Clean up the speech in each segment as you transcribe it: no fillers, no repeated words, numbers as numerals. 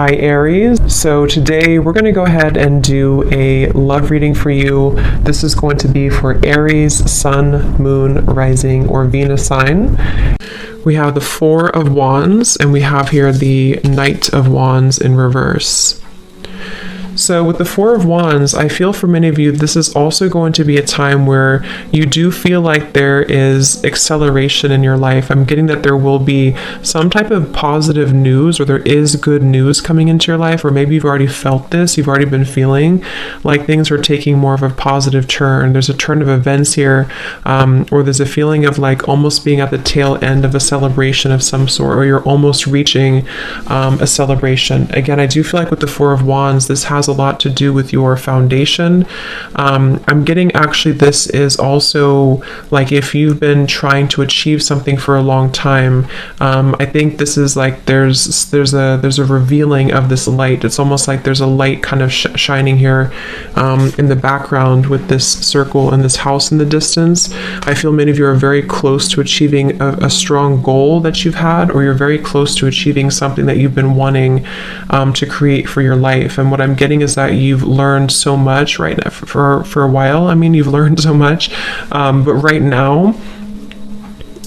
Hi Aries. So today we're going to go ahead and do a love reading for you. This is going to be for Aries, Sun, Moon, Rising, or Venus sign. We have the Four of Wands and we have here the Knight of Wands in reverse. So with the Four of Wands, I feel for many of you, this is also going to be a time where you do feel like there is acceleration in your life. I'm getting that there will be some type of positive news, or there is good news coming into your life, or maybe you've already felt this, you've already been feeling like things are taking more of a positive turn. There's a turn of events here, or there's a feeling of like almost being at the tail end of a celebration of some sort, or you're almost reaching a celebration. Again, I do feel like with the Four of Wands, this has a lot to do with your foundation. I'm getting actually this is also like if you've been trying to achieve something for a long time. I think this is like there's a revealing of this light. It's almost like there's a light kind of shining here in the background with this circle and this house in the distance. I feel many of you are very close to achieving a strong goal that you've had, or you're very close to achieving something that you've been wanting to create for your life. And what I'm getting is that you've learned so much right now for a while. I mean, you've learned so much, but right now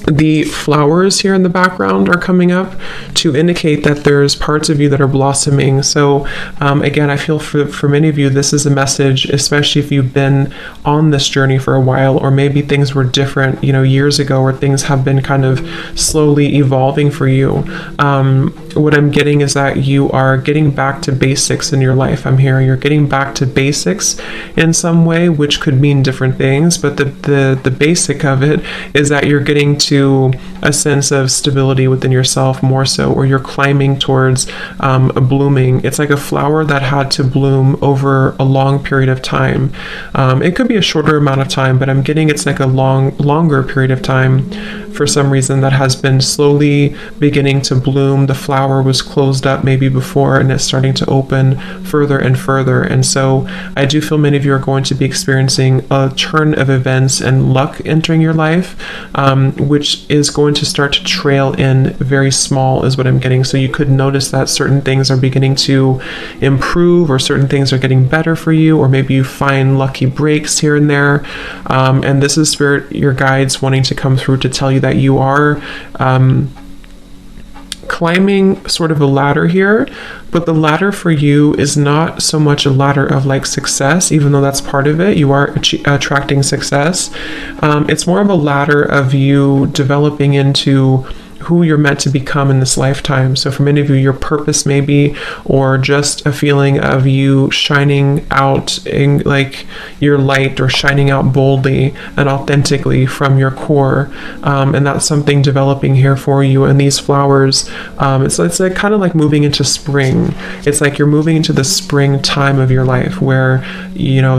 the flowers here in the background are coming up to indicate that there's parts of you that are blossoming. So again, I feel for many of you, this is a message, especially if you've been on this journey for a while, or maybe things were different, years ago, or things have been kind of slowly evolving for you. What I'm getting is that you are getting back to basics in your life. I'm hearing you're getting back to basics in some way, which could mean different things, but the basic of it is that you're getting to a sense of stability within yourself more so, or you're climbing towards a blooming. It's like a flower that had to bloom over a long period of time. It could be a shorter amount of time, but I'm getting it's like a longer period of time for some reason that has been slowly beginning to bloom. The flower was closed up maybe before, and it's starting to open further and further. And so I do feel many of you are going to be experiencing a turn of events and luck entering your life, which is going to start to trail in very small is what I'm getting. So you could notice that certain things are beginning to improve, or certain things are getting better for you, or maybe you find lucky breaks here and there. And this is Spirit, your guides wanting to come through to tell you that you are climbing sort of a ladder here, but the ladder for you is not so much a ladder of like success, even though that's part of it. You are attracting success. It's more of a ladder of you developing into who you're meant to become in this lifetime. So for many of you, your purpose maybe, or just a feeling of you shining out in like your light, or shining out boldly and authentically from your core. And that's something developing here for you. And these flowers, it's like kind of like moving into spring. It's like you're moving into the spring time of your life where,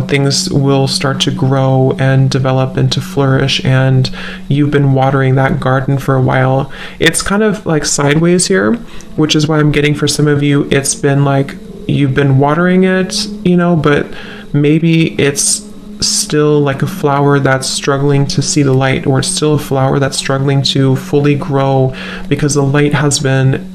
things will start to grow and develop and to flourish. And you've been watering that garden for a while. It's kind of like sideways here, which is why I'm getting for some of you, it's been like you've been watering it, but maybe it's still like a flower that's struggling to see the light, or it's still a flower that's struggling to fully grow because the light has been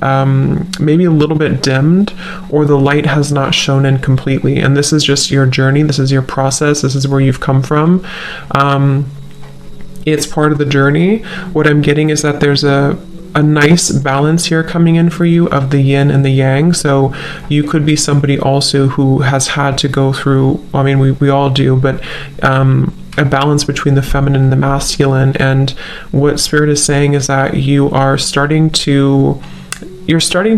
maybe a little bit dimmed, or the light has not shone in completely. And this is just your journey. This is your process. This is where you've come from. It's part of the journey. What I'm getting is that there's a nice balance here coming in for you of the yin and the yang. So you could be somebody also who has had to go through, I mean, we all do, but a balance between the feminine and the masculine. And what Spirit is saying is that you're starting to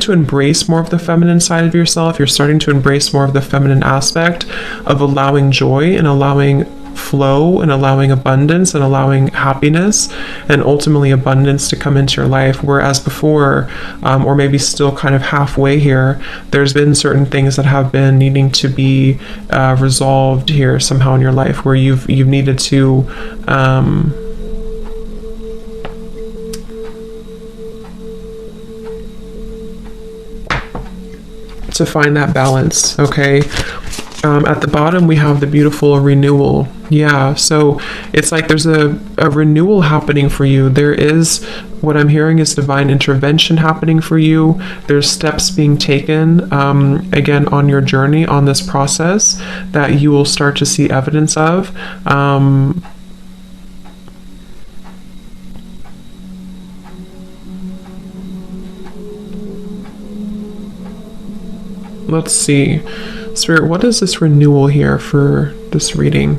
embrace more of the feminine side of yourself. You're starting to embrace more of the feminine aspect of allowing joy and allowing flow and allowing abundance and allowing happiness and ultimately abundance to come into your life. Whereas before, or maybe still kind of halfway here, there's been certain things that have been needing to be resolved here somehow in your life, where you've needed to find that balance. Okay, At the bottom, we have the beautiful renewal. Yeah, so it's like there's a renewal happening for you. There is, what I'm hearing is divine intervention happening for you. There's steps being taken, again, on your journey, on this process, that you will start to see evidence of. Let's see. Spirit, what is this renewal here for this reading?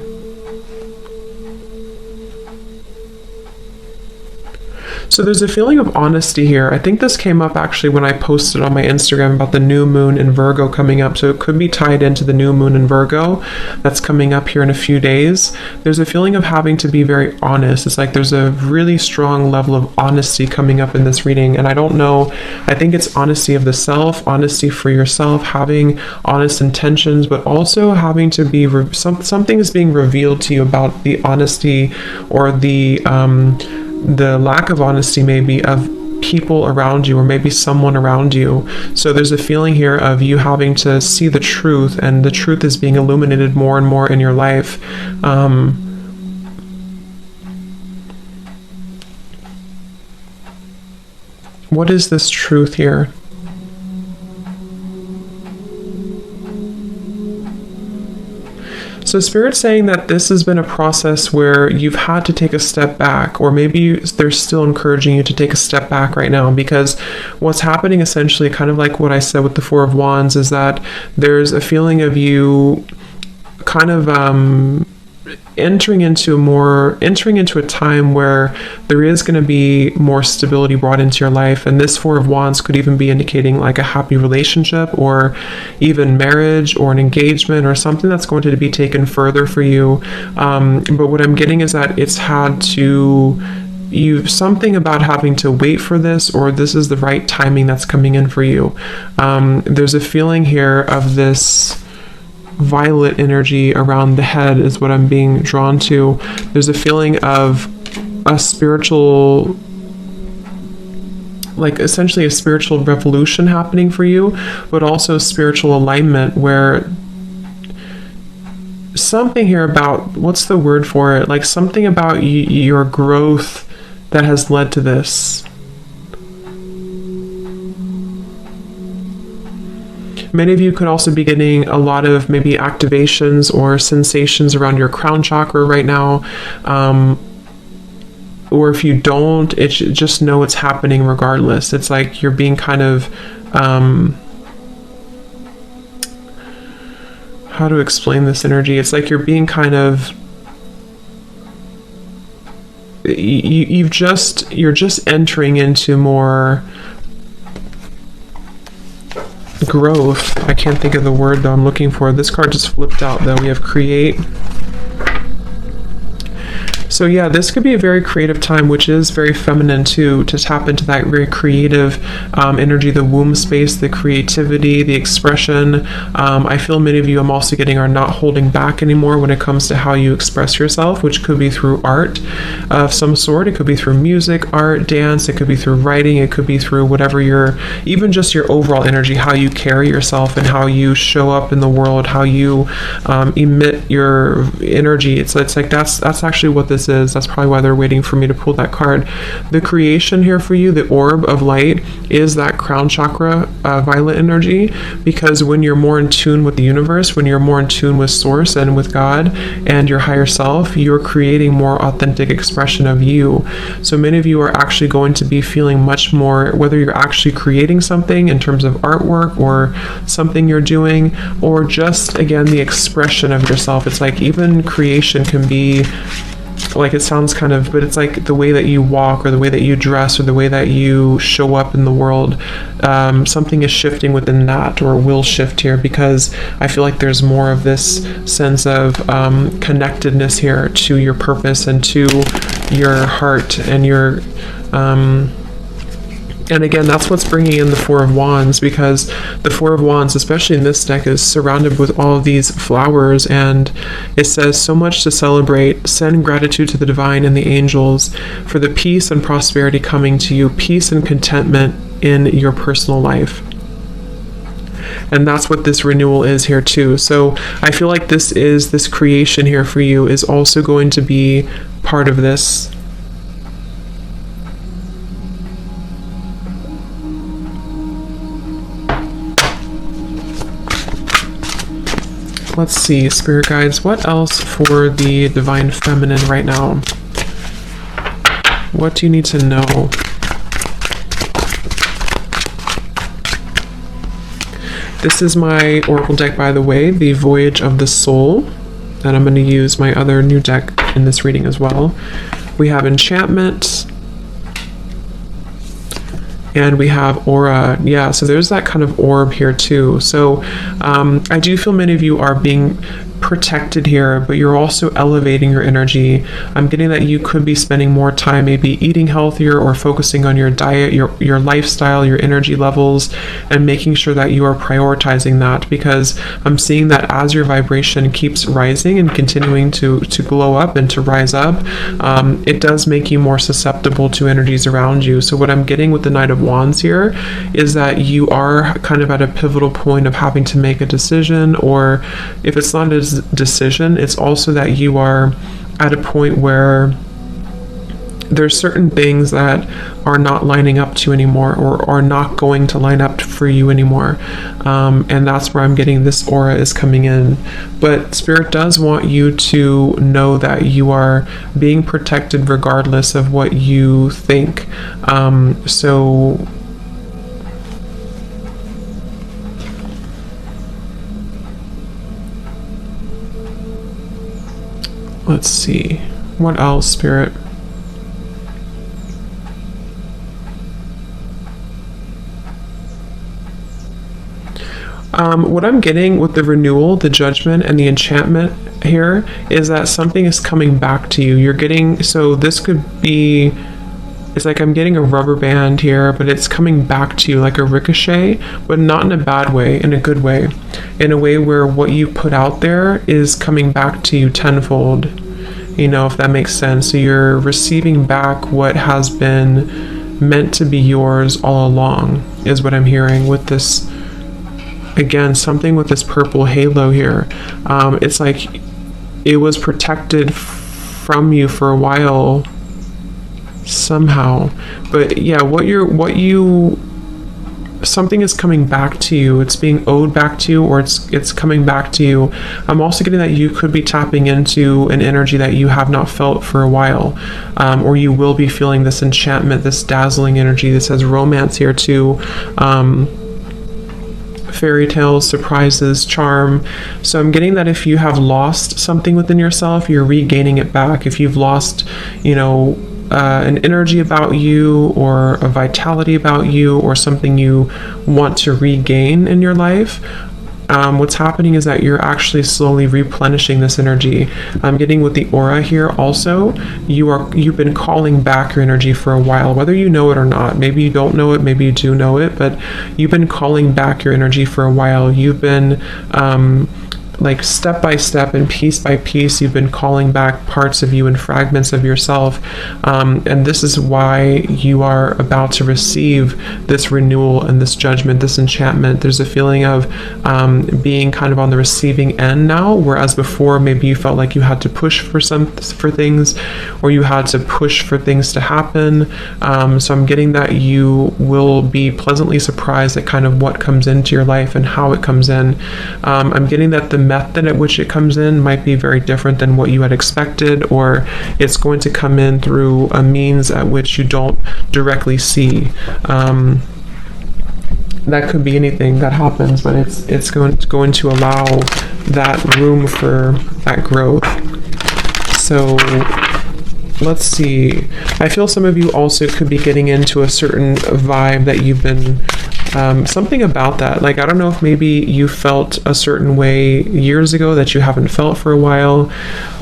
So there's a feeling of honesty here. I think this came up actually when I posted on my Instagram about the new moon in Virgo coming up. So it could be tied into the new moon in Virgo that's coming up here in a few days. There's a feeling of having to be very honest. It's like there's a really strong level of honesty coming up in this reading. And I don't know, I think it's honesty of the self, honesty for yourself, having honest intentions, but also having to be, something is being revealed to you about the honesty or the lack of honesty maybe of people around you, or maybe someone around you. So there's a feeling here of you having to see the truth, and the truth is being illuminated more and more in your life. What is this truth here? So Spirit's saying that this has been a process where you've had to take a step back, or maybe they're still encouraging you to take a step back right now, because what's happening essentially, kind of like what I said with the Four of Wands, is that there's a feeling of you kind of entering into a time where there is going to be more stability brought into your life. And this Four of Wands could even be indicating like a happy relationship, or even marriage, or an engagement, or something that's going to be taken further for you. But what I'm getting is that it's had to, something about having to wait for this, or this is the right timing that's coming in for you. There's a feeling here of this violet energy around the head is what I'm being drawn to. There's a feeling of a spiritual, like essentially a spiritual revolution happening for you, but also spiritual alignment, where something here about, what's the word for it? Like something about your growth that has led to this. Many of you could also be getting a lot of maybe activations or sensations around your crown chakra right now. Or if you don't, just know it's happening regardless. It's like you're being kind of, how to explain this energy? It's like you're being kind of, you're just entering into more growth. I can't think of the word though I'm looking for. This card just flipped out though. We have create. So yeah, this could be a very creative time, which is very feminine too, to tap into that very creative energy, the womb space, the creativity, the expression. I feel many of you, I'm also getting, are not holding back anymore when it comes to how you express yourself, which could be through art of some sort. It could be through music, art, dance. It could be through writing. It could be through whatever even just your overall energy, how you carry yourself and how you show up in the world, how you emit your energy. It's like that's actually what this is. That's probably why they're waiting for me to pull that card. The creation here for you, the orb of light, is that crown chakra violet energy, because when you're more in tune with the universe, when you're more in tune with source and with God and your higher self, you're creating more authentic expression of you. So many of you are actually going to be feeling much more, whether you're actually creating something in terms of artwork or something you're doing, or just again the expression of yourself. It's like even creation can be like, it sounds kind of, but it's like the way that you walk, or the way that you dress, or the way that you show up in the world. Something is shifting within that, or will shift here, because I feel like there's more of this sense of connectedness here to your purpose and to your heart and your and again, that's what's bringing in the Four of Wands, because the Four of Wands, especially in this deck, is surrounded with all of these flowers, and it says so much to celebrate. Send gratitude to the divine and the angels for the peace and prosperity coming to you, peace and contentment in your personal life. And that's what this renewal is here too. So I feel like this creation here for you is also going to be part of this. Let's see, Spirit Guides, what else for the Divine Feminine right now? What do you need to know? This is my Oracle deck, by the way, the Voyage of the Soul. And I'm going to use my other new deck in this reading as well. We have Enchantment. And we have Aura. Yeah, so there's that kind of orb here too. So I do feel many of you are being protected here, but you're also elevating your energy. I'm getting that you could be spending more time maybe eating healthier or focusing on your diet, your lifestyle, your energy levels, and making sure that you are prioritizing that, because I'm seeing that as your vibration keeps rising and continuing to glow up and to rise up, it does make you more susceptible to energies around you. So what I'm getting with the Knight of Wands here is that you are kind of at a pivotal point of having to make a decision, or if it's not a decision, it's also that you are at a point where there's certain things that are not lining up to anymore, or are not going to line up for you anymore, and that's where I'm getting this aura is coming in. But Spirit does want you to know that you are being protected regardless of what you think. So let's see, what else, Spirit? What I'm getting with the renewal, the judgment, and the enchantment here is that something is coming back to you. You're getting, so this could be, it's like I'm getting a rubber band here, but it's coming back to you like a ricochet, but not in a bad way, in a good way. In a way where what you put out there is coming back to you tenfold, you know, if that makes sense. So you're receiving back what has been meant to be yours all along, is what I'm hearing with this. Again, something with this purple halo here. It's like it was protected from you for a while somehow, but yeah, something is coming back to you. It's being owed back to you, or it's coming back to you. I'm also getting that you could be tapping into an energy that you have not felt for a while, or you will be feeling this enchantment, this dazzling energy. This has romance here too. Fairy tales, surprises, charm. So I'm getting that if you have lost something within yourself, you're regaining it back. If you've lost, you know, an energy about you, or a vitality about you, or something you want to regain in your life, what's happening is that you're actually slowly replenishing this energy. I'm getting with the aura here also, you've been calling back your energy for a while, whether you know it or not. Maybe you don't know it, maybe you do know it, but you've been calling back your energy for a while. You've been like step by step and piece by piece, you've been calling back parts of you and fragments of yourself, and this is why you are about to receive this renewal and this judgment, this enchantment. There's a feeling of being kind of on the receiving end now, whereas before maybe you felt like you had to push for things, or you had to push for things to happen. So I'm getting that you will be pleasantly surprised at kind of what comes into your life and how it comes in. I'm getting that the method at which it comes in might be very different than what you had expected, or it's going to come in through a means at which you don't directly see. That could be anything that happens, but it's going to allow that room for that growth. So let's see. I feel some of you also could be getting into a certain vibe that you've been something about that. Like, I don't know if maybe you felt a certain way years ago that you haven't felt for a while,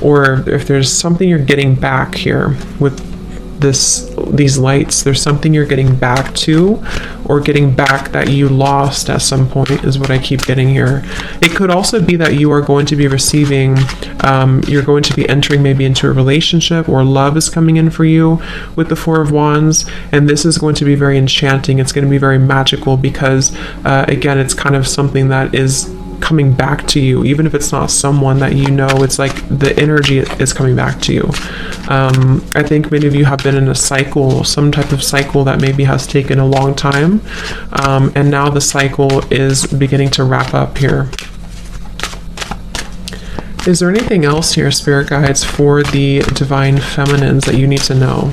or if there's something you're getting back here with these lights. There's something you're getting back to, or getting back that you lost at some point, is what I keep getting here. It could also be that you are going to be receiving, you're going to be entering maybe into a relationship, or love is coming in for you with the Four of Wands, and this is going to be very enchanting. It's going to be very magical because again, it's kind of something that is coming back to you, even if it's not someone that you know. It's like the energy is coming back to you. I think many of you have been in a cycle, some type of cycle that maybe has taken a long time, and now the cycle is beginning to wrap up here. Is there anything else here, Spirit Guides, for the Divine Feminines that you need to know?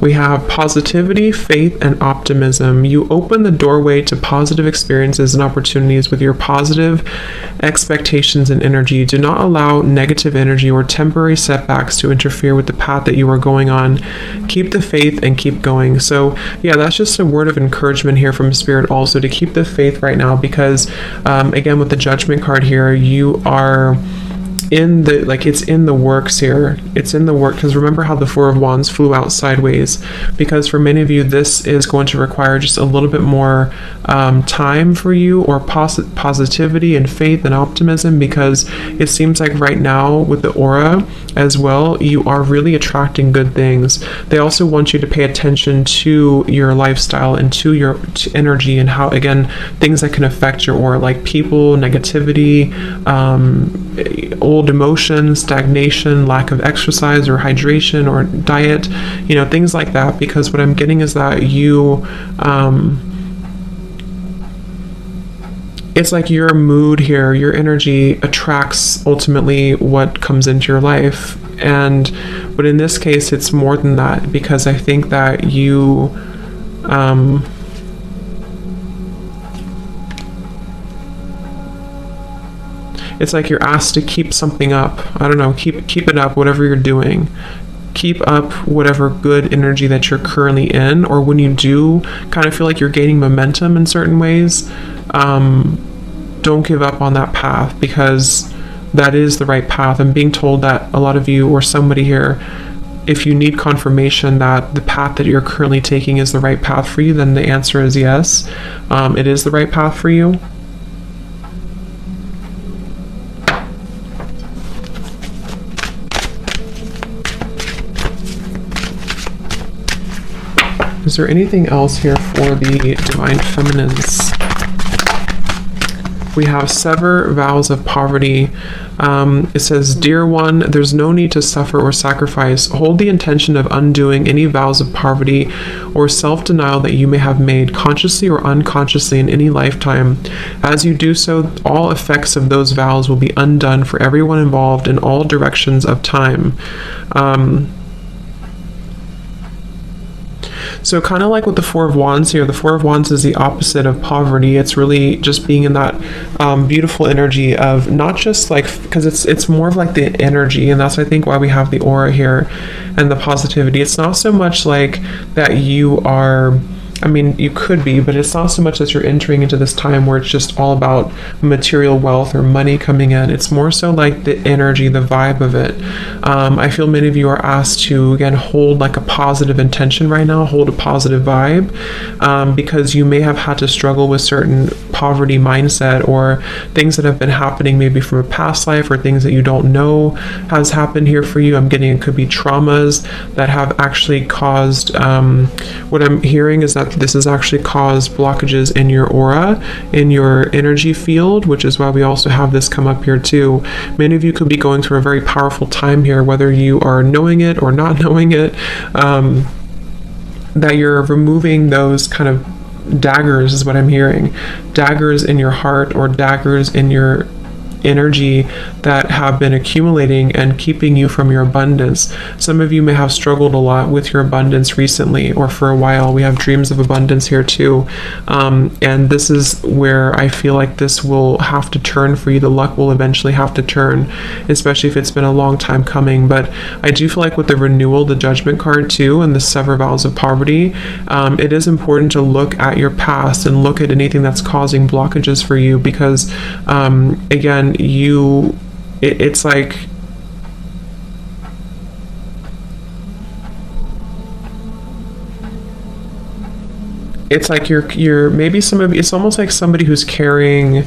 We have positivity, faith, and optimism. You open the doorway to positive experiences and opportunities with your positive expectations and energy. Do not allow negative energy or temporary setbacks to interfere with the path that you are going on. Keep the faith and keep going. So yeah, that's just a word of encouragement here from Spirit also, to keep the faith right now, because again, with the Judgment card here, you are in the, like, it's in the works here. It's in the work, because remember how the Four of Wands flew out sideways, because for many of you this is going to require just a little bit more time for you, or positivity and faith and optimism, because it seems like right now with the aura as well, you are really attracting good things. They also want you to pay attention to your lifestyle and to your energy, and how, again, things that can affect your aura, like people, negativity, old emotions, stagnation, lack of exercise or hydration or diet, you know, things like that. Because what I'm getting is that you, it's like your mood here, your energy attracts ultimately what comes into your life. But in this case, it's more than that, because I think that you, it's like you're asked to keep something up. I don't know, keep it up, whatever you're doing. Keep up whatever good energy that you're currently in, or when you do kind of feel like you're gaining momentum in certain ways, don't give up on that path, because that is the right path. I'm being told that a lot of you, or somebody here, if you need confirmation that the path that you're currently taking is the right path for you, then the answer is yes. It is the right path for you. Is there anything else here for the Divine Feminines? We have sever vows of poverty. It says, dear one, there's no need to suffer or sacrifice. Hold the intention of undoing any vows of poverty or self-denial that you may have made, consciously or unconsciously, in any lifetime. As you do so, all effects of those vows will be undone for everyone involved in all directions of time. So kind of like with the Four of Wands here, the Four of Wands is the opposite of poverty. It's really just being in that beautiful energy of not just like, because it's more of like the energy, and that's, I think, why we have the aura here and the positivity. It's not so much like that you are, I mean, you could be, but it's not so much that you're entering into this time where it's just all about material wealth or money coming in. It's more so like the energy, the vibe of it. I feel many of you are asked to, again, hold like a positive intention right now, hold a positive vibe, because you may have had to struggle with certain poverty mindset, or things that have been happening maybe from a past life, or things that you don't know has happened here for you. I'm getting, it could be traumas that have actually caused, what I'm hearing is that this has actually caused blockages in your aura, in your energy field, which is why we also have this come up here too. Many of you could be going through a very powerful time here, whether you are knowing it or not knowing it, that you're removing those kind of daggers, is what I'm hearing. Daggers in your heart, or daggers in your energy that have been accumulating and keeping you from your abundance. Some of you may have struggled a lot with your abundance recently, or for a while. We have dreams of abundance here too, and this is where I feel like this will have to turn for you. The luck will eventually have to turn, especially if it's been a long time coming. But I do feel like with the renewal, the Judgment card too, and the sever vows of poverty, it is important to look at your past and look at anything that's causing blockages for you, because again, and it's like you're maybe it's almost like somebody who's carrying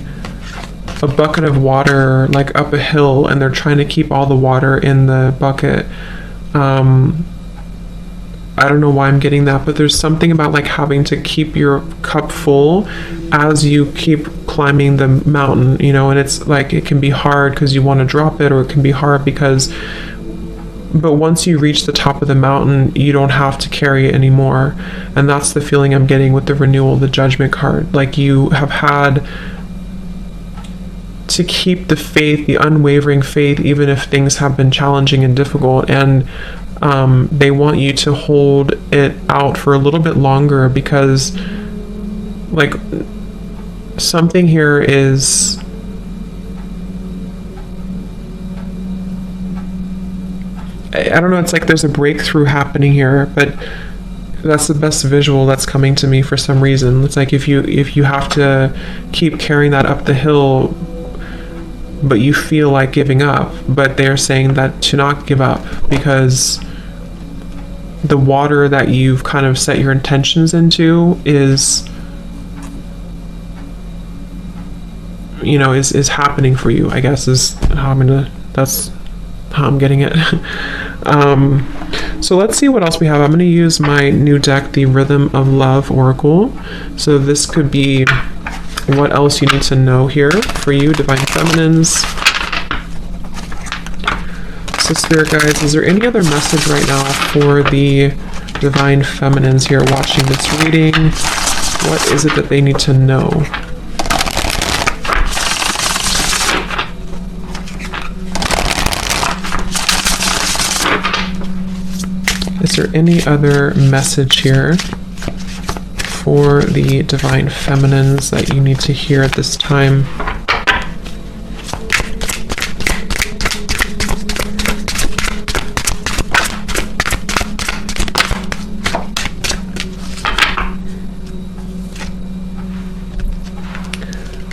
a bucket of water like up a hill, and they're trying to keep all the water in the bucket. I don't know why I'm getting that, but there's something about like having to keep your cup full as you keep climbing the mountain, and it's like it can be hard because you want to drop it, or it can be hard but once you reach the top of the mountain, you don't have to carry it anymore. And that's the feeling I'm getting with the renewal, the judgment card. Like you have had to keep the faith, the unwavering faith, even if things have been challenging and difficult. And they want you to hold it out for a little bit longer, because like something here is I don't know, it's like there's a breakthrough happening here, but that's the best visual that's coming to me for some reason. It's like if you have to keep carrying that up the hill, but you feel like giving up, but they're saying that to not give up, because the water that you've kind of set your intentions into is is happening for you, I guess, is how that's how I'm getting it. So let's see what else we have. I'm going to use my new deck, the Rhythm of Love Oracle. So this could be what else you need to know here for you, Divine Feminines. So Spirit Guides, is there any other message right now for the Divine Feminines here watching this reading? What is it that they need to know? Is there any other message here for the Divine Feminines that you need to hear at this time?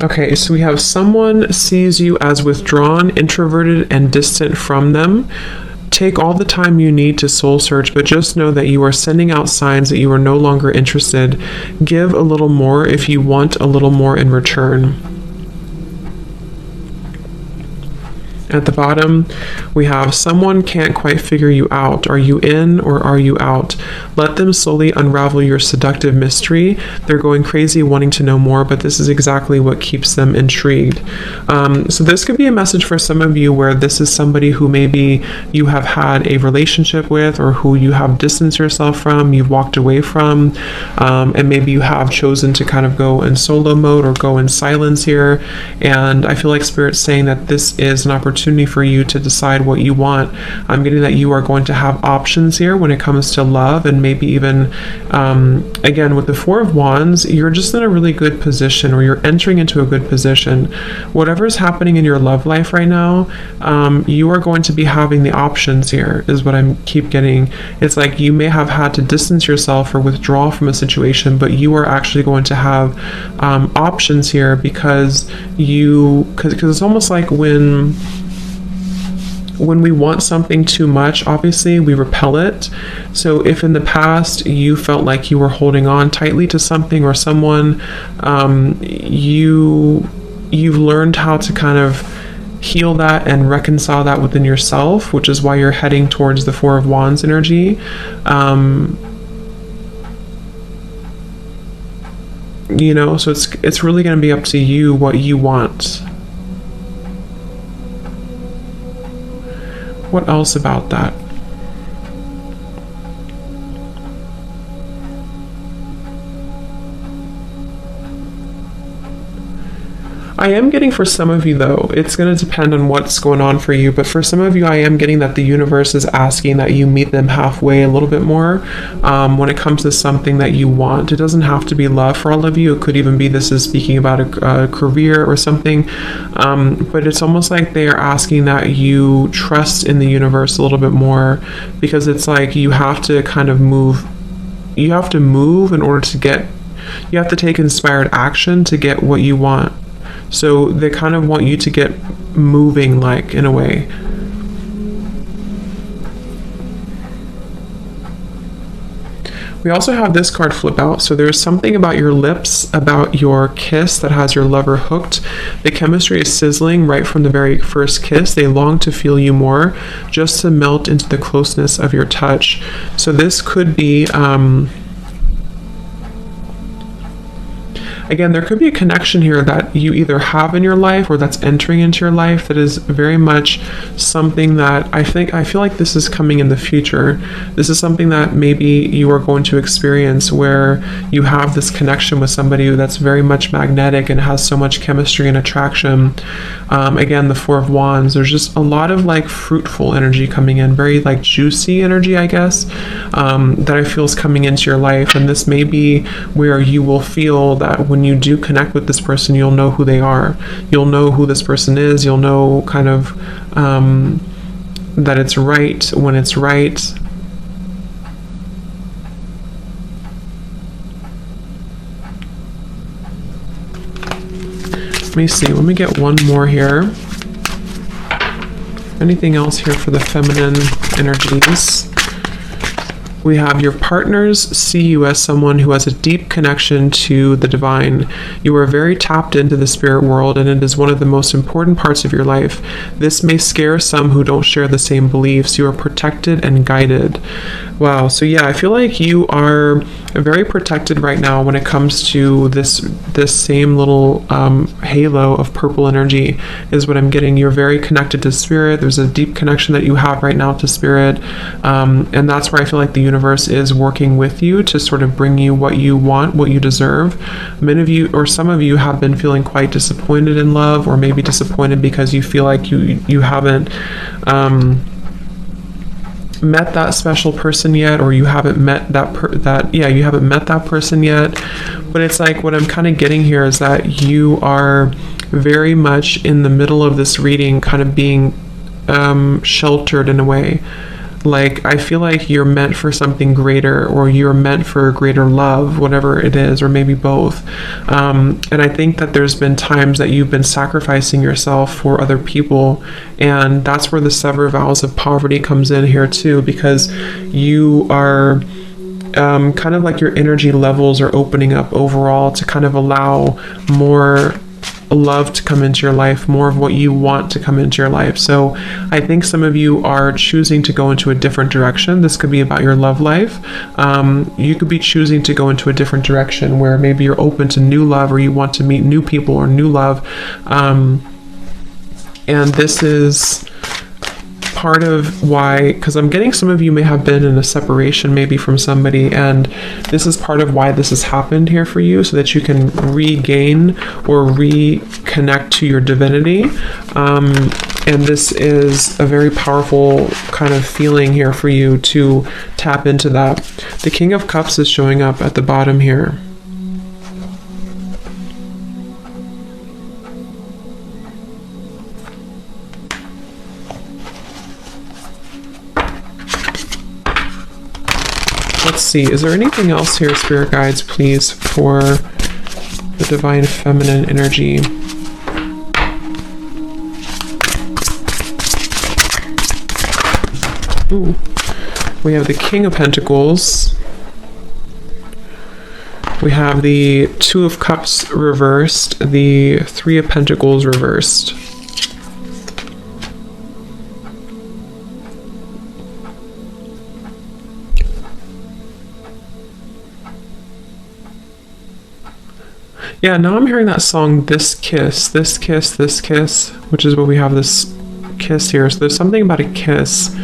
Okay, so we have someone sees you as withdrawn, introverted, and distant from them. Take all the time you need to soul search, but just know that you are sending out signs that you are no longer interested. Give a little more if you want a little more in return. At the bottom, we have someone can't quite figure you out. Are you in or are you out? Let them slowly unravel your seductive mystery. They're going crazy wanting to know more, but this is exactly what keeps them intrigued. So this could be a message for some of you where this is somebody who maybe you have had a relationship with, or who you have distanced yourself from, you've walked away from, and maybe you have chosen to kind of go in solo mode or go in silence here. And I feel like Spirit's saying that this is an opportunity for you to decide what you want. I'm getting that you are going to have options here when it comes to love, and maybe even again with the Four of Wands, you're just in a really good position, or you're entering into a good position. Whatever is happening in your love life right now, you are going to be having the options here, is what I keep getting. It's like you may have had to distance yourself or withdraw from a situation, but you are actually going to have options here, because it's almost like when we want something too much, obviously we repel it. So if in the past you felt like you were holding on tightly to something or someone, you've learned how to kind of heal that and reconcile that within yourself, which is why you're heading towards the Four of Wands energy. So it's really going to be up to you what you want. What else about that? I am getting for some of you, though, it's going to depend on what's going on for you, but for some of you, I am getting that the universe is asking that you meet them halfway a little bit more when it comes to something that you want. It doesn't have to be love for all of you. It could even be this is speaking about a career or something, but it's almost like they are asking that you trust in the universe a little bit more, because it's like you have to kind of move. You have to move in order to get, you have to take inspired action to get what you want. So they kind of want you to get moving, like, in a way. We also have this card flip out. So there's something about your lips, about your kiss that has your lover hooked. The chemistry is sizzling right from the very first kiss. They long to feel you more, just to melt into the closeness of your touch. So this could be, again, there could be a connection here that you either have in your life or that's entering into your life that is very much something that I feel like this is coming in the future. This is something that maybe you are going to experience, where you have this connection with somebody that's very much magnetic and has so much chemistry and attraction. Again, the Four of Wands, there's just a lot of like fruitful energy coming in, very like juicy energy, I guess, that I feel is coming into your life. And this may be where you will feel that when you do connect with this person, you'll know who they are. You'll know who this person is. You'll know kind of that it's right when it's right. Let me see. Let me get one more here. Anything else here for the feminine energies? We have your partners see you as someone who has a deep connection to the divine. You are very tapped into the spirit world, and it is one of the most important parts of your life. This may scare some who don't share the same beliefs. You are protected and guided. Wow. So yeah, I feel like you are very protected right now when it comes to this same little halo of purple energy is what I'm getting. You're very connected to spirit. There's a deep connection that you have right now to spirit, and that's where I feel like the universe is working with you to sort of bring you what you want, what you deserve. Many of you, or some of you, have been feeling quite disappointed in love, or maybe disappointed because you feel like you haven't met that special person yet, or you haven't met you haven't met that person yet. But it's like, what I'm kind of getting here is that you are very much in the middle of this reading, kind of being sheltered in a way. Like, I feel like you're meant for something greater, or you're meant for greater love, whatever it is, or maybe both. And I think that there's been times that you've been sacrificing yourself for other people, and that's where the sever vows of poverty comes in here too, because you are kind of like your energy levels are opening up overall to kind of allow more love to come into your life, more of what you want to come into your life. So I think some of you are choosing to go into a different direction. This could be about your love life. You could be choosing to go into a different direction where maybe you're open to new love, or you want to meet new people or new love. And this is part of why, because I'm getting some of you may have been in a separation maybe from somebody, and this is part of why this has happened here for you, so that you can regain or reconnect to your divinity. And this is a very powerful kind of feeling here for you to tap into that. The King of Cups is showing up at the bottom here. Let's see, is there anything else here, Spirit Guides, please, for the Divine Feminine energy? Ooh. We have the King of Pentacles. We have the Two of Cups reversed, the Three of Pentacles reversed. Yeah, now I'm hearing that song, This Kiss, This Kiss, This Kiss, which is what we have, this kiss here. So there's something about a kiss.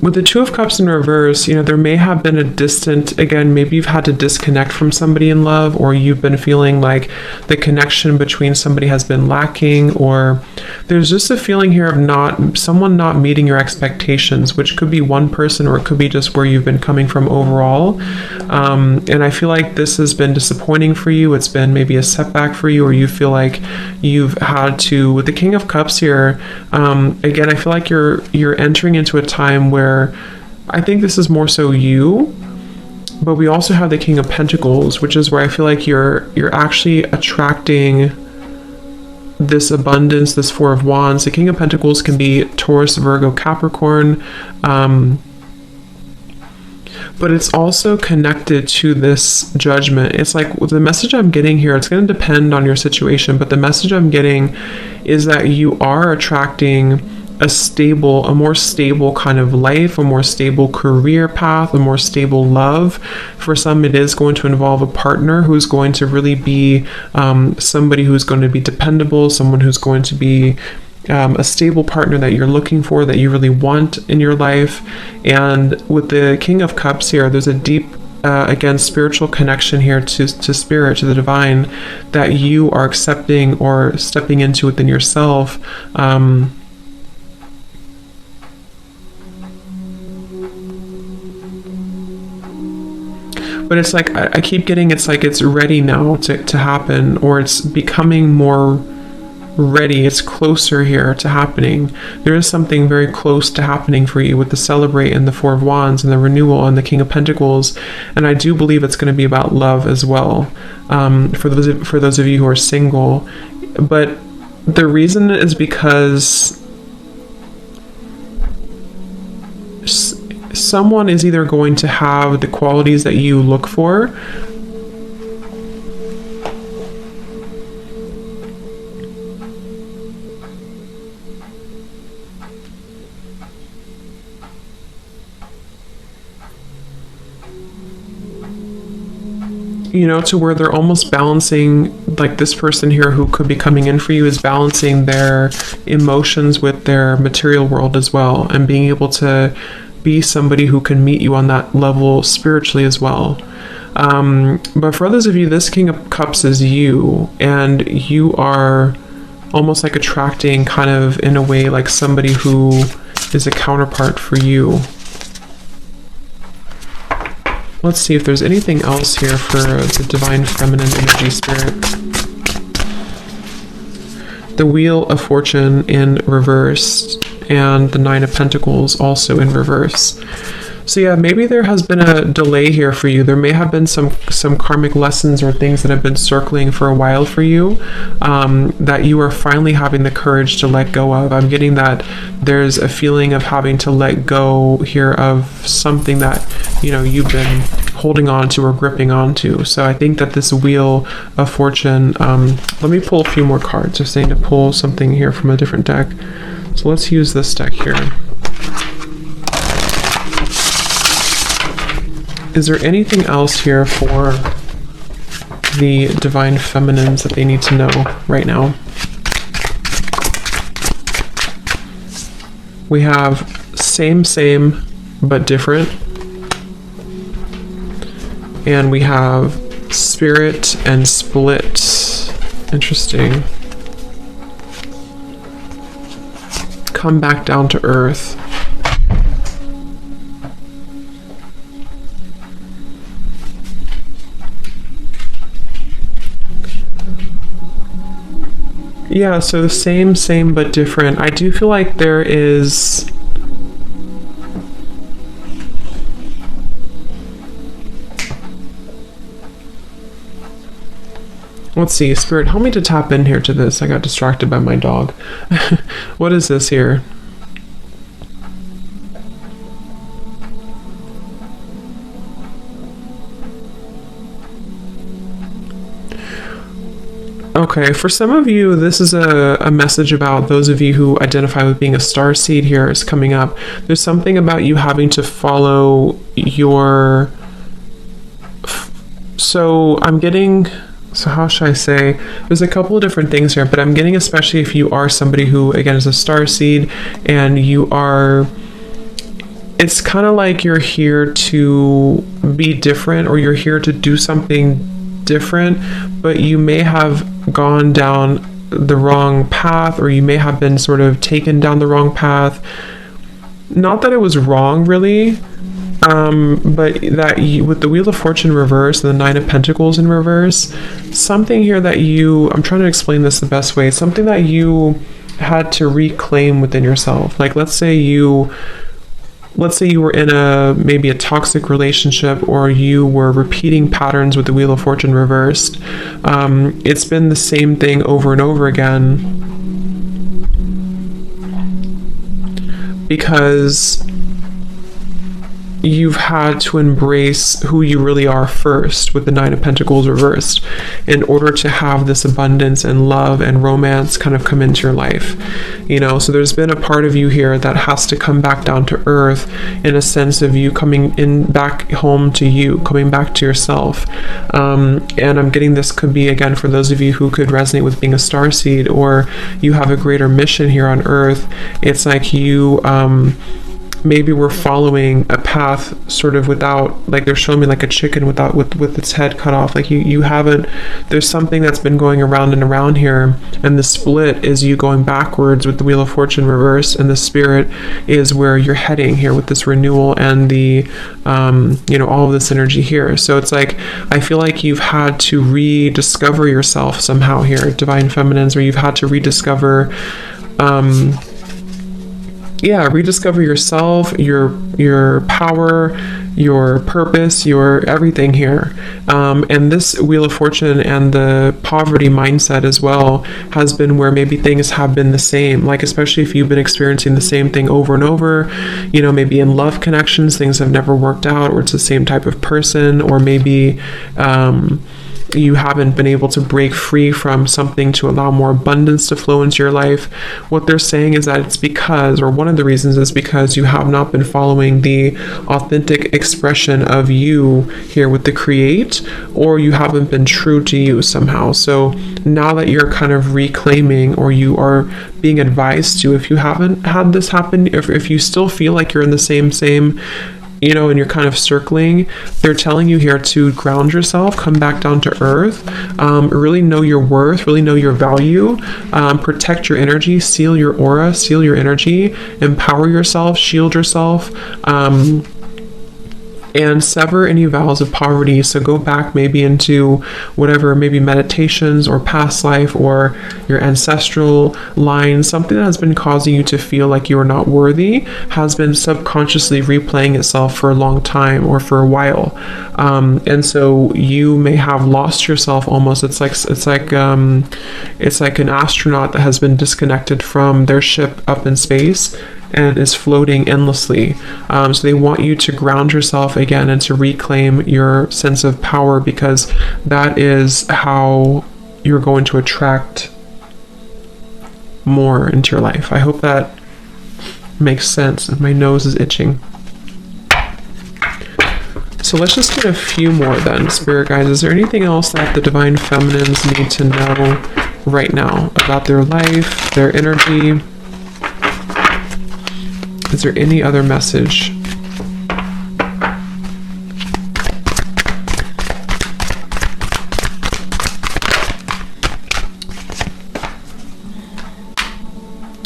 With the Two of Cups in reverse, you know, there may have been a distant, again, maybe you've had to disconnect from somebody in love, or you've been feeling like the connection between somebody has been lacking, or there's just a feeling here of someone not meeting your expectations, which could be one person, or it could be just where you've been coming from overall. And I feel like this has been disappointing for you. It's been maybe a setback for you, or you feel like you've had to, with the King of Cups here, again, I feel like you're entering into a time where I think this is more so you, but we also have the King of Pentacles, which is where I feel like you're actually attracting this abundance, this Four of Wands. The King of Pentacles can be Taurus, Virgo, Capricorn, but it's also connected to this Judgment. It's like the message I'm getting here, it's going to depend on your situation, but the message I'm getting is that you are attracting a more stable kind of life, a more stable career path, a more stable love. For some, it is going to involve a partner who's going to really be somebody who's going to be dependable, someone who's going to be a stable partner that you're looking for, that you really want in your life. And with the King of Cups here, there's a deep again, spiritual connection here to spirit, to the divine, that you are accepting or stepping into within yourself. But it's like, I keep getting, it's like it's ready now to happen, or it's becoming more ready. It's closer here to happening. There is something very close to happening for you with the Celebrate and the Four of Wands and the Renewal and the King of Pentacles. And I do believe it's going to be about love as well, for those of you who are single. But the reason is because someone is either going to have the qualities that you look for, to where they're almost balancing, like this person here who could be coming in for you is balancing their emotions with their material world as well, and being able to be somebody who can meet you on that level spiritually as well. But for others of you, this King of Cups is you, and you are almost like attracting, kind of in a way, like somebody who is a counterpart for you. Let's see if there's anything else here for the Divine Feminine Energy Spirit. The Wheel of Fortune in reverse, and the Nine of Pentacles also in reverse. So yeah, maybe there has been a delay here for you. There may have been some karmic lessons or things that have been circling for a while for you, that you are finally having the courage to let go of. I'm getting that there's a feeling of having to let go here of something that, you've been holding on to or gripping onto. So I think that this Wheel of Fortune, let me pull a few more cards. They're saying to pull something here from a different deck. So let's use this deck here. Is there anything else here for the Divine Feminines that they need to know right now? We have same, but different. And we have Spirit and Split. Interesting. Come back down to earth. Yeah, so same, but different. I do feel like there is... Let's see, Spirit, help me to tap in here to this. I got distracted by my dog. What is this here? Okay, for some of you, this is a message about those of you who identify with being a starseed here is coming up. There's something about you having to follow your... So I'm getting... So how should I say? There's a couple of different things here, but I'm getting, especially if you are somebody who, again, is a starseed, and you are... It's kind of like you're here to be different, or you're here to do something different, but you may have gone down the wrong path, or you may have been sort of taken down the wrong path. Not that it was wrong, really, but that with the Wheel of Fortune reverse and the Nine of Pentacles in reverse, something here that I'm trying to explain this the best way, something that you had to reclaim within yourself. Like, let's say you let's say you were in maybe a toxic relationship, or you were repeating patterns with the Wheel of Fortune reversed. It's been the same thing over and over again, because you've had to embrace who you really are first with the Nine of Pentacles reversed in order to have this abundance and love and romance kind of come into your life. So there's been a part of you here that has to come back down to earth, in a sense of you coming in back home to you, coming back to yourself. And I'm getting this could be, again, for those of you who could resonate with being a starseed, or you have a greater mission here on earth. It's like you maybe we're following a path sort of without, like they're showing me like a chicken with its head cut off. Like you haven't, there's something that's been going around and around here, and the split is you going backwards with the Wheel of Fortune reversed, and the Spirit is where you're heading here with this renewal and the all of this energy here. So it's like, I feel like you've had to rediscover yourself somehow here, Divine Feminines, or you've had to rediscover rediscover yourself, your power, your purpose, your everything here. And this Wheel of Fortune and the poverty mindset as well has been where maybe things have been the same, like especially if you've been experiencing the same thing over and over, maybe in love connections, things have never worked out, or it's the same type of person, or maybe you haven't been able to break free from something to allow more abundance to flow into your life. What they're saying is that it's because, or one of the reasons is because you have not been following the authentic expression of you here with the create, or you haven't been true to you somehow. So now that you're kind of reclaiming, or you are being advised to, if you haven't had this happen, if you still feel like you're in the same and you're kind of circling, they're telling you here to ground yourself, come back down to earth, really know your worth, really know your value, protect your energy, seal your aura, seal your energy, empower yourself, shield yourself, and sever any vows of poverty. So go back maybe into whatever, maybe meditations or past life or your ancestral line, something that has been causing you to feel like you are not worthy, has been subconsciously replaying itself for a long time or for a while. And so you may have lost yourself almost. It's like an astronaut that has been disconnected from their ship up in space and is floating endlessly. So they want you to ground yourself again and to reclaim your sense of power, because that is how you're going to attract more into your life. I hope that makes sense. My nose is itching. So let's just get a few more then, Spirit guides. Is there anything else that the Divine Feminines need to know right now about their life, their energy? Is there any other message?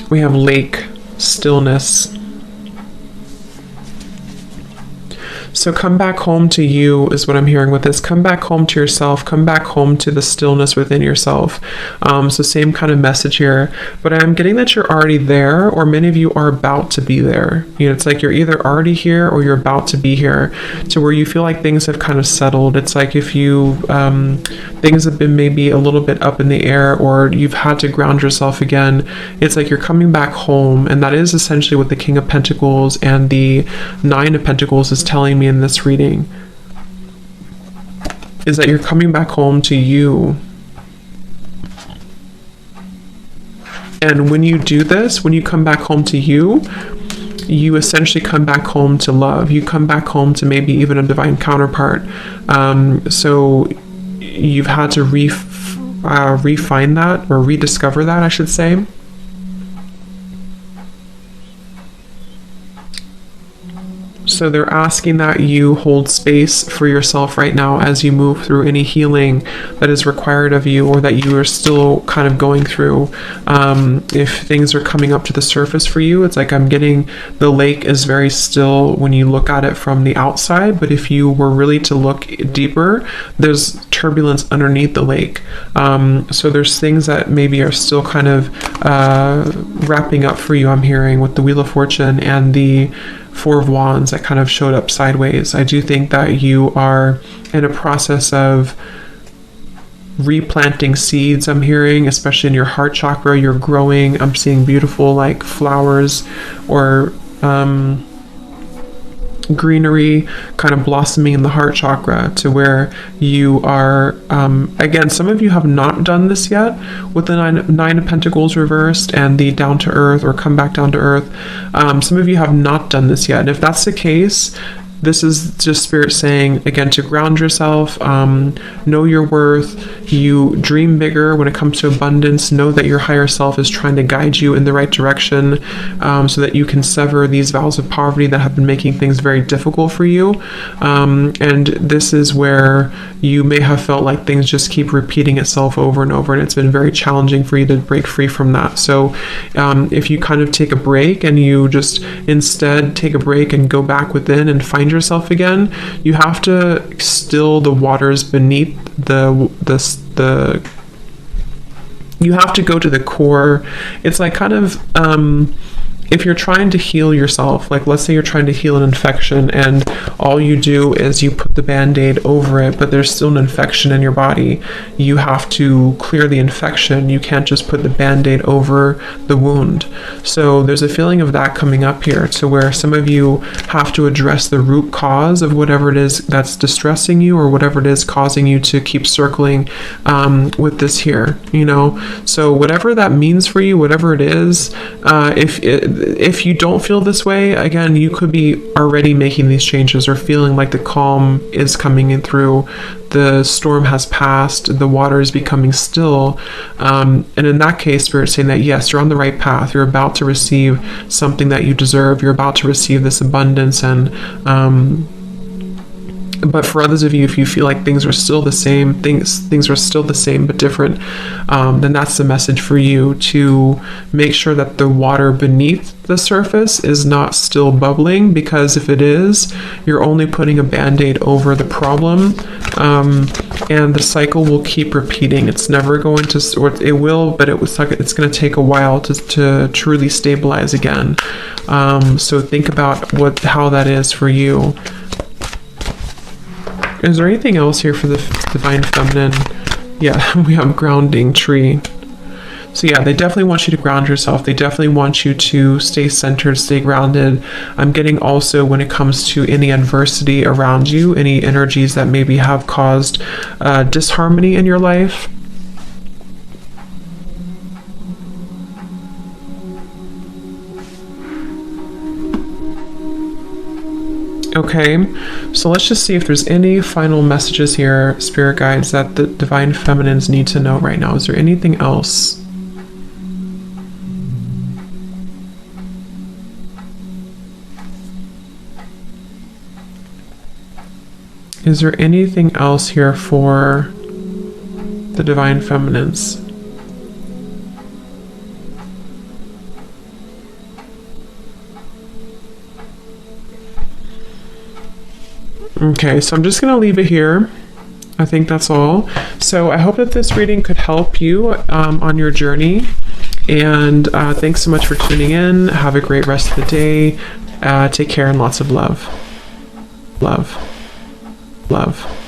We have lake, stillness. So come back home to you is what I'm hearing with this. Come back home to yourself. Come back home to the stillness within yourself. So same kind of message here. But I'm getting that you're already there, or many of you are about to be there. It's like you're either already here or you're about to be here, to where you feel like things have kind of settled. It's like if you things have been maybe a little bit up in the air, or you've had to ground yourself again. It's like you're coming back home, and that is essentially what the King of Pentacles and the Nine of Pentacles is telling me in this reading, is that you're coming back home to you. And when you do this, when you come back home to you, you essentially come back home to love. You come back home to maybe even a divine counterpart. So you've had to refine that, or rediscover that, I should say. So they're asking that you hold space for yourself right now as you move through any healing that is required of you, or that you are still kind of going through. If things are coming up to the surface for you, it's like I'm getting the lake is very still when you look at it from the outside, but if you were really to look deeper, there's turbulence underneath the lake. So there's things that maybe are still kind of wrapping up for you, I'm hearing, with the Wheel of Fortune and the Four of Wands that kind of showed up sideways. I do think that you are in a process of replanting seeds. I'm hearing, especially in your heart chakra, you're growing. I'm seeing beautiful like flowers or greenery kind of blossoming in the heart chakra, to where you are again, some of you have not done this yet with the nine of Pentacles reversed and the down to earth or come back down to earth. Some of you have not done this yet, and if that's the case, this is just Spirit saying, again, to ground yourself, know your worth, you dream bigger when it comes to abundance, know that your higher self is trying to guide you in the right direction, so that you can sever these vows of poverty that have been making things very difficult for you. And this is where you may have felt like things just keep repeating itself over and over, and it's been very challenging for you to break free from that. So if you kind of take a break and you just instead take a break and go back within and find yourself again, you have to still the waters beneath you have to go to the core. It's like kind of if you're trying to heal yourself, like let's say you're trying to heal an infection and all you do is you put the band-aid over it, but there's still an infection in your body. You have to clear the infection. You can't just put the band-aid over the wound. So there's a feeling of that coming up here, to where some of you have to address the root cause of whatever it is that's distressing you or whatever it is causing you to keep circling with this here, you know. So whatever that means for you, whatever it is, if you don't feel this way, again, you could be already making these changes or feeling like the calm is coming in through, the storm has passed, the water is becoming still. And in that case, Spirit's saying that yes, you're on the right path. You're about to receive something that you deserve. You're about to receive this abundance. And but for others of you, if you feel like things are still the same, things are still the same but different, then that's the message for you, to make sure that the water beneath the surface is not still bubbling, because if it is, you're only putting a band-aid over the problem, and the cycle will keep repeating. It's never going to, or it will, but it's going to take a while to truly stabilize again. So think about how that is for you. Is there anything else here for the Divine Feminine? Yeah, we have grounding tree. So yeah, they definitely want you to ground yourself. They definitely want you to stay centered, stay grounded. I'm getting also, when it comes to any adversity around you, any energies that maybe have caused disharmony in your life. Okay, so let's just see if there's any final messages here, Spirit guides, that the Divine Feminines need to know right now. Is there anything else? Is there anything else here for the Divine Feminines? Okay, so I'm just going to leave it here. I think that's all. So I hope that this reading could help you on your journey. And thanks so much for tuning in. Have a great rest of the day. Take care and lots of love. Love. Love.